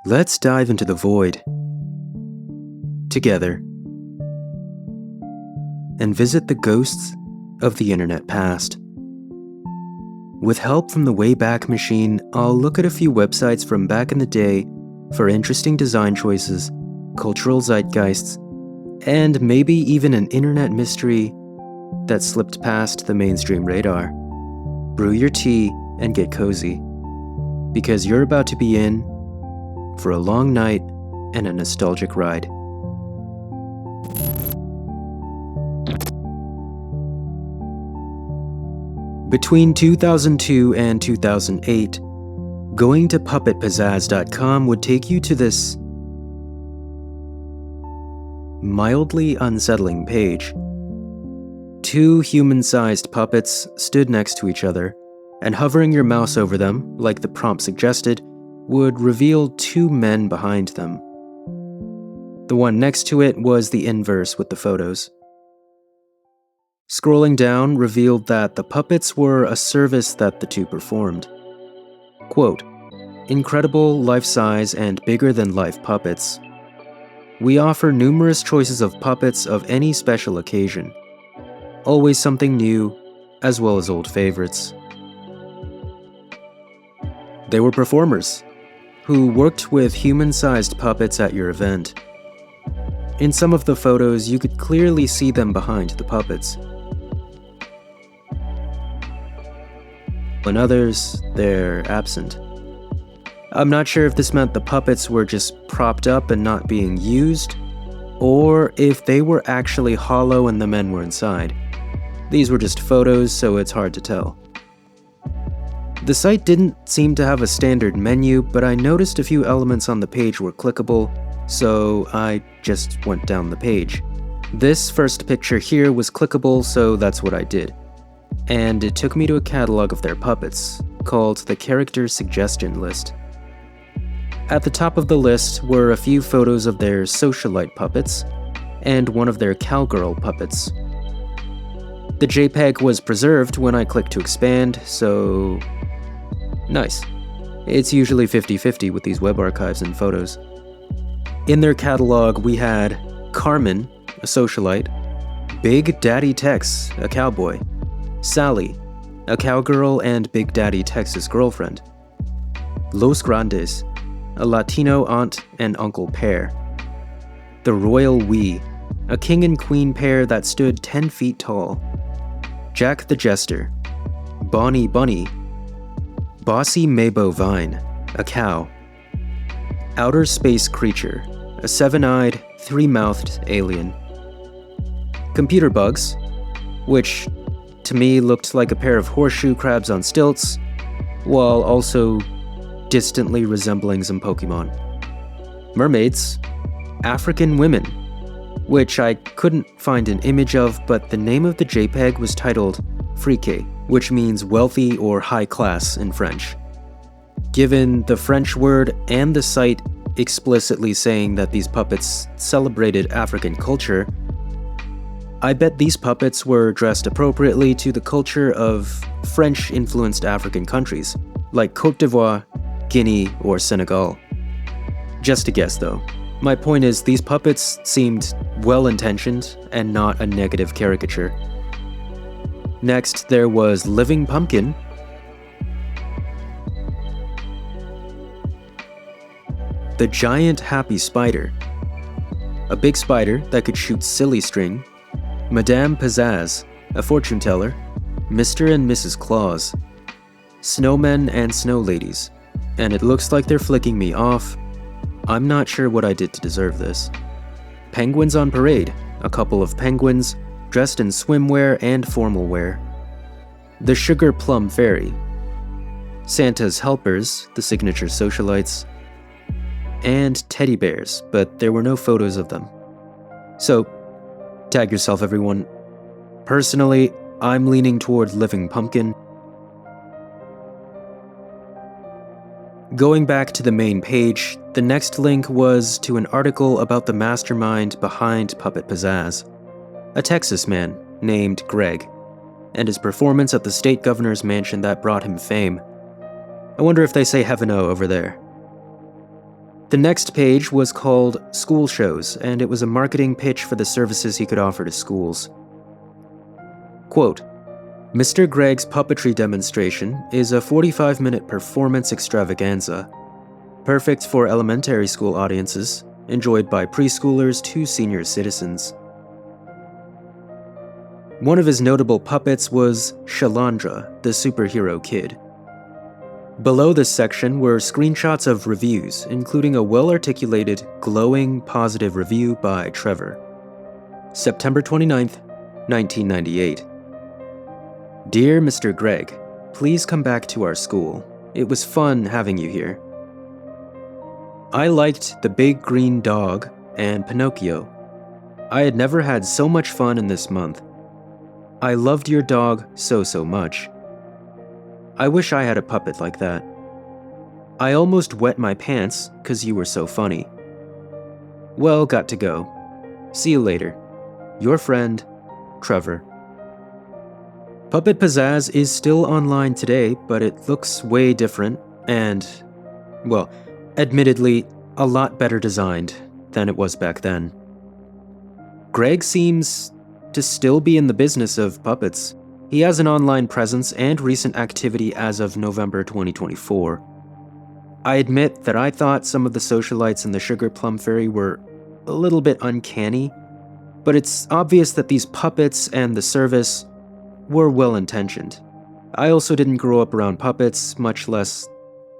Let's dive into the void together and visit the ghosts of the internet past. With help from the Wayback Machine, I'll look at a few websites from back in the day for interesting design choices, cultural zeitgeists, and maybe even an internet mystery that slipped past the mainstream radar. Brew your tea and get cozy, because you're about to be in for a long night and a nostalgic ride. Between 2002 and 2008, going to puppetpizzazz.com would take you to this mildly unsettling page. Two human-sized puppets stood next to each other, and hovering your mouse over them, like the prompt suggested, would reveal two men behind them. The one next to it was the inverse with the photos. Scrolling down revealed that the puppets were a service that the two performed. Quote, "Incredible, life-size, and bigger-than-life puppets. We offer numerous choices of puppets of any special occasion. Always something new, as well as old favorites." They were performers who worked with human-sized puppets at your event. In some of the photos, you could clearly see them behind the puppets. In others, they're absent. I'm not sure if this meant the puppets were just propped up and not being used, or if they were actually hollow and the men were inside. These were just photos, so it's hard to tell. The site didn't seem to have a standard menu, but I noticed a few elements on the page were clickable, so I just went down the page. This first picture here was clickable, so that's what I did. And it took me to a catalog of their puppets, called the Character Suggestion List. At the top of the list were a few photos of their socialite puppets, and one of their cowgirl puppets. The JPEG was preserved when I clicked to expand, so nice. It's usually 50-50 with these web archives and photos. In their catalog, we had Carmen, a socialite, Big Daddy Tex, a cowboy, Sally, a cowgirl and Big Daddy Tex's girlfriend, Los Grandes, a Latino aunt and uncle pair, the Royal We, a king and queen pair that stood 10 feet tall, Jack the Jester, Bonnie Bunny, Bossy Mabo Vine, a cow, Outer Space Creature, a seven-eyed, three-mouthed alien, Computer Bugs, which to me looked like a pair of horseshoe crabs on stilts, while also distantly resembling some Pokemon, Mermaids, African Women, which I couldn't find an image of, but the name of the JPEG was titled Frique, which means wealthy or high class in French. Given the French word and the site explicitly saying that these puppets celebrated African culture, I bet these puppets were dressed appropriately to the culture of French-influenced African countries, like Côte d'Ivoire, Guinea, or Senegal. Just a guess though. My point is, these puppets seemed well-intentioned and not a negative caricature. Next, there was Living Pumpkin, the Giant Happy Spider, a big spider that could shoot silly string, Madame Pizzazz, a fortune teller, Mr. and Mrs. Claus, snowmen and snow ladies, and it looks like they're flicking me off. I'm not sure what I did to deserve this. Penguins on parade, a couple of penguins dressed in swimwear and formal wear. The Sugar Plum Fairy, Santa's helpers, the signature socialites, and teddy bears, but there were no photos of them. So, tag yourself everyone. Personally, I'm leaning toward Living Pumpkin. Going back to the main page, the next link was to an article about the mastermind behind Puppet Pizzazz, a Texas man named Greg, and his performance at the state governor's mansion that brought him fame. I wonder if they say heaven-o over there. The next page was called School Shows, and it was a marketing pitch for the services he could offer to schools. Quote, Mr. Greg's puppetry demonstration is a 45-minute performance extravaganza, perfect for elementary school audiences, enjoyed by preschoolers to senior citizens. One of his notable puppets was Shalandra, the superhero kid. Below this section were screenshots of reviews, including a well-articulated, glowing, positive review by Trevor. September 29th, 1998. Dear Mr. Greg, please come back to our school. It was fun having you here. I liked The Big Green Dog and Pinocchio. I had never had so much fun in this month. I loved your dog so much. I wish I had a puppet like that. I almost wet my pants 'cause you were so funny. Well, got to go. See you later. Your friend, Trevor. Puppet Pizzazz is still online today, but it looks way different and, well, admittedly, a lot better designed than it was back then. Greg seems to still be in the business of puppets. He has an online presence and recent activity as of November 2024. I admit that I thought some of the socialites in the Sugar Plum Fairy were a little bit uncanny, but it's obvious that these puppets and the service were well-intentioned. I also didn't grow up around puppets, much less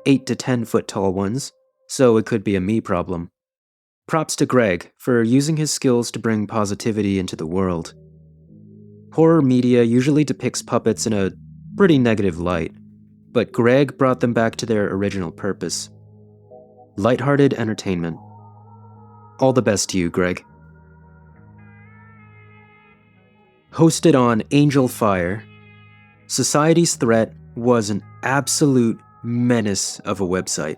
8 to 10 foot tall ones, so it could be a me problem. Props to Greg for using his skills to bring positivity into the world. Horror media usually depicts puppets in a pretty negative light, but Greg brought them back to their original purpose. Lighthearted entertainment. All the best to you, Greg. Hosted on Angel Fire, Society's Threat was an absolute menace of a website.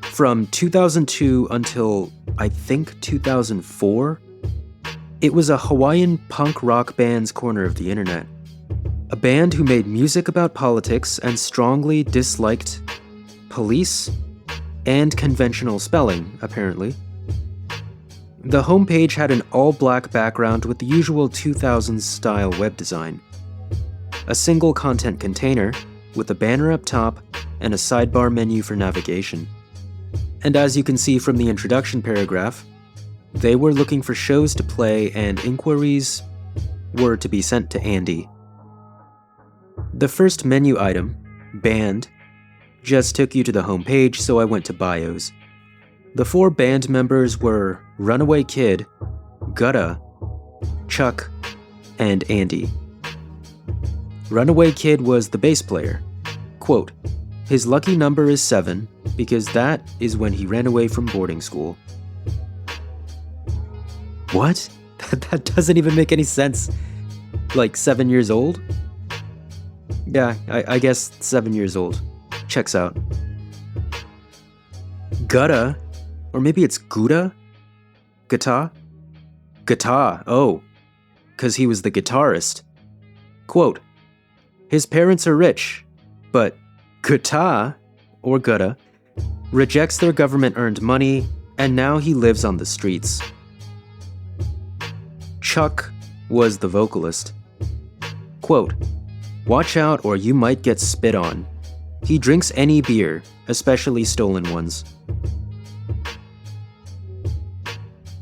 From 2002 until, I think, 2004, it was a Hawaiian punk rock band's corner of the internet. A band who made music about politics and strongly disliked police and conventional spelling, apparently. The homepage had an all-black background with the usual 2000s style web design. A single content container with a banner up top and a sidebar menu for navigation. And as you can see from the introduction paragraph, they were looking for shows to play and inquiries were to be sent to Andy. The first menu item, Band, just took you to the homepage, so I went to bios. The 4 band members were Runaway Kid, Gutta, Chuck, and Andy. Runaway Kid was the bass player. Quote, his lucky number is 7 because that is when he ran away from boarding school. What? That doesn't even make any sense. Like 7 years old? Yeah, I guess 7 years old. Checks out. Gutta, or maybe it's Gouda? Guitar? Guitar, oh, 'cause he was the guitarist. Quote, his parents are rich, but Gutta, or Gutta, rejects their government-earned money, and now he lives on the streets. Chuck was the vocalist. Quote, watch out or you might get spit on. He drinks any beer, especially stolen ones.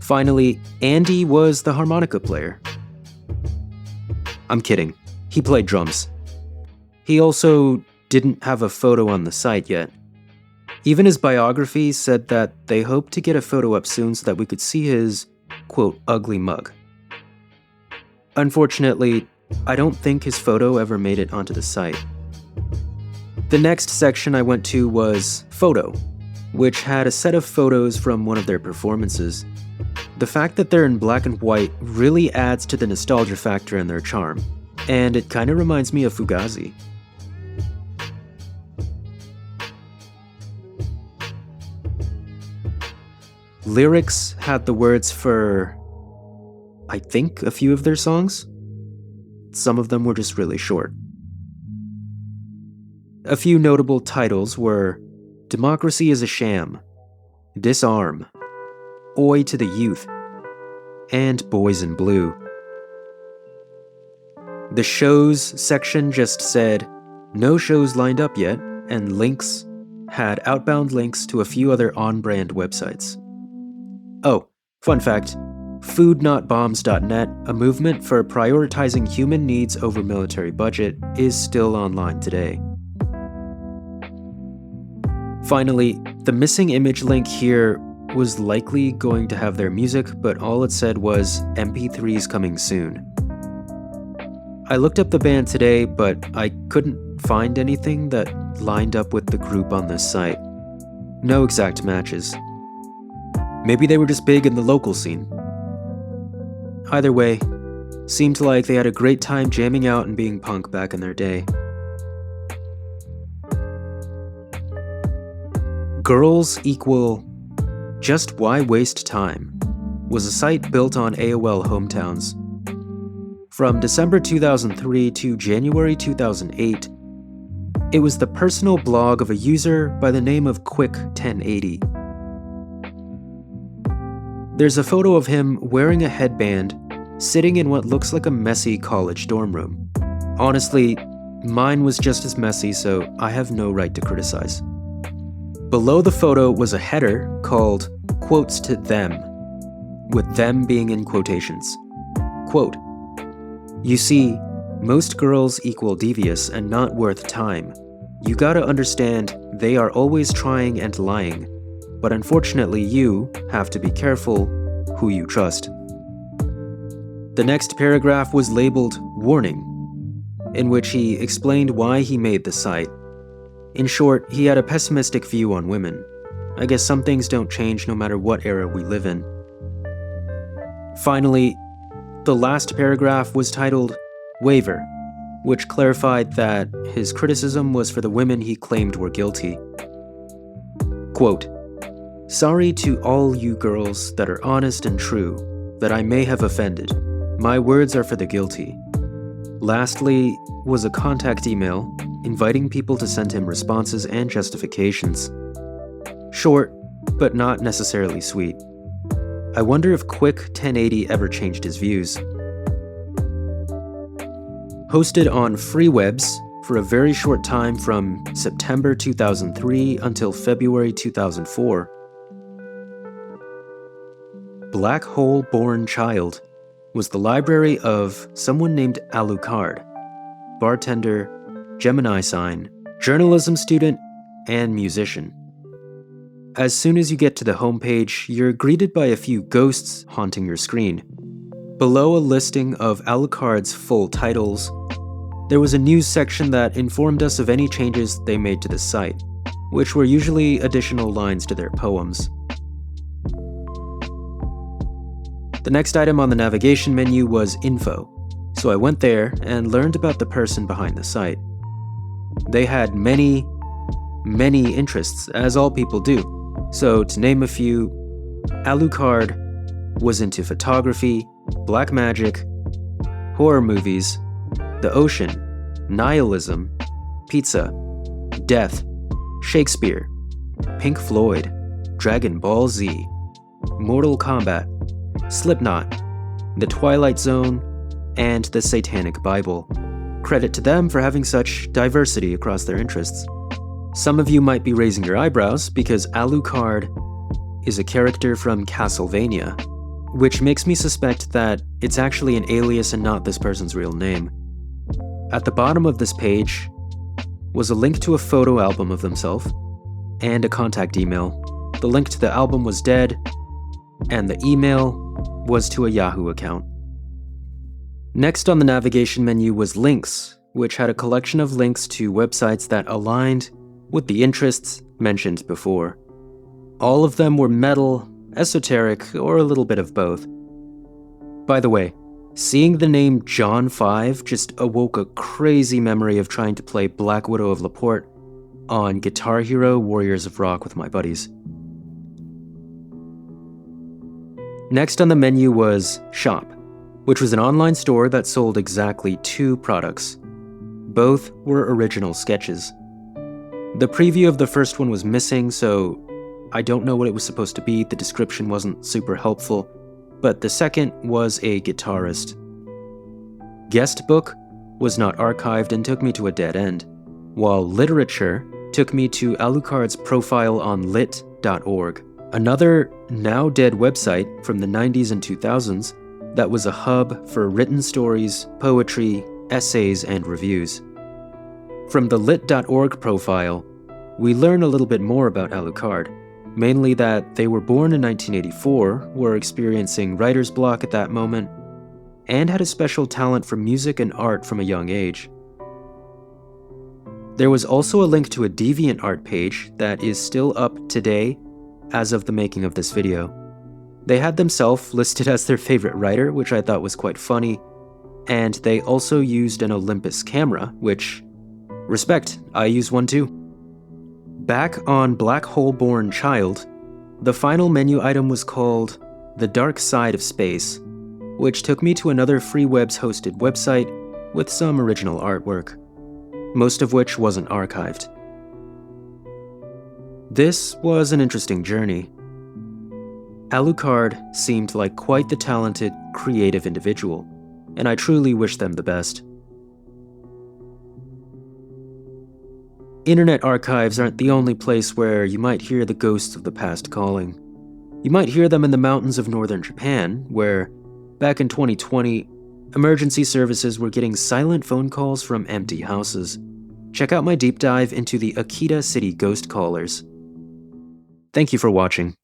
Finally, Andy was the harmonica player. I'm kidding. He played drums. He also didn't have a photo on the site yet. Even his biography said that they hoped to get a photo up soon so that we could see his, quote, ugly mug. Unfortunately, I don't think his photo ever made it onto the site. The next section I went to was Photo, which had a set of photos from one of their performances. The fact that they're in black and white really adds to the nostalgia factor and their charm, and it kinda reminds me of Fugazi. Lyrics had the words for, I think, a few of their songs. Some of them were just really short. A few notable titles were Democracy is a Sham, Disarm, Oi to the Youth, and Boys in Blue. The shows section just said, no shows lined up yet, and links had outbound links to a few other on-brand websites. Oh, fun fact, foodnotbombs.net, a movement for prioritizing human needs over military budget, is still online today. Finally, the missing image link here was likely going to have their music, but all it said was MP3s coming soon. I looked up the band today, but I couldn't find anything that lined up with the group on this site. No exact matches. Maybe they were just big in the local scene. Either way, seemed like they had a great time jamming out and being punk back in their day. Girls Equal Just Why Waste Time was a site built on AOL Hometowns. From December 2003 to January 2008, it was the personal blog of a user by the name of Quick1080. There's a photo of him wearing a headband, sitting in what looks like a messy college dorm room. Honestly, mine was just as messy, so I have no right to criticize. Below the photo was a header called Quotes to Them, with them being in quotations. Quote, "You see, most girls equal devious and not worth time. You gotta understand, they are always trying and lying. But unfortunately you have to be careful who you trust." The next paragraph was labeled Warning, in which he explained why he made the site. In short, he had a pessimistic view on women. I guess some things don't change no matter what era we live in. Finally, the last paragraph was titled Waiver, which clarified that his criticism was for the women he claimed were guilty. Quote, "Sorry to all you girls that are honest and true, that I may have offended. My words are for the guilty." Lastly was a contact email inviting people to send him responses and justifications. Short, but not necessarily sweet. I wonder if Quick1080 ever changed his views. Hosted on Freewebs for a very short time from September 2003 until February 2004. Black Hole Born Child was the library of someone named Alucard, bartender, Gemini sign, journalism student, and musician. As soon as you get to the homepage, you're greeted by a few ghosts haunting your screen. Below a listing of Alucard's full titles, there was a news section that informed us of any changes they made to the site, which were usually additional lines to their poems. The next item on the navigation menu was Info, so I went there and learned about the person behind the site. They had many interests, as all people do. So to name a few, Alucard was into photography, black magic, horror movies, the ocean, nihilism, pizza, death, Shakespeare, Pink Floyd, Dragon Ball Z, Mortal Kombat, Slipknot, The Twilight Zone, and the Satanic Bible. Credit to them for having such diversity across their interests. Some of you might be raising your eyebrows because Alucard is a character from Castlevania, which makes me suspect that it's actually an alias and not this person's real name. At the bottom of this page was a link to a photo album of themselves and a contact email. The link to the album was dead, and the email was to a Yahoo account. Next on the navigation menu was Links, which had a collection of links to websites that aligned with the interests mentioned before. All of them were metal, esoteric, or a little bit of both. By the way, seeing the name John 5 just awoke a crazy memory of trying to play Black Widow of Laporte on Guitar Hero Warriors of Rock with my buddies. Next on the menu was Shop, which was an online store that sold exactly 2 products. Both were original sketches. The preview of the first one was missing, so I don't know what it was supposed to be, the description wasn't super helpful, but the second was a guitarist. Guest book was not archived and took me to a dead end, while literature took me to Alucard's profile on lit.org, another now dead website from the 90s and 2000s that was a hub for written stories, poetry, essays, and reviews. From the lit.org profile, we learn a little bit more about Alucard, mainly that they were born in 1984, were experiencing writer's block at that moment, and had a special talent for music and art from a young age. There was also a link to a DeviantArt page that is still up today as of the making of this video. They had themselves listed as their favorite writer, which I thought was quite funny, and they also used an Olympus camera, which, respect, I use one too. Back on Black Hole Born Child, the final menu item was called The Dark Side of Space, which took me to another Freewebs hosted website with some original artwork, most of which wasn't archived. This was an interesting journey. Alucard seemed like quite the talented, creative individual, and I truly wish them the best. Internet archives aren't the only place where you might hear the ghosts of the past calling. You might hear them in the mountains of northern Japan, where, back in 2020, emergency services were getting silent phone calls from empty houses. Check out my deep dive into the Akita City Ghost Callers. Thank you for watching.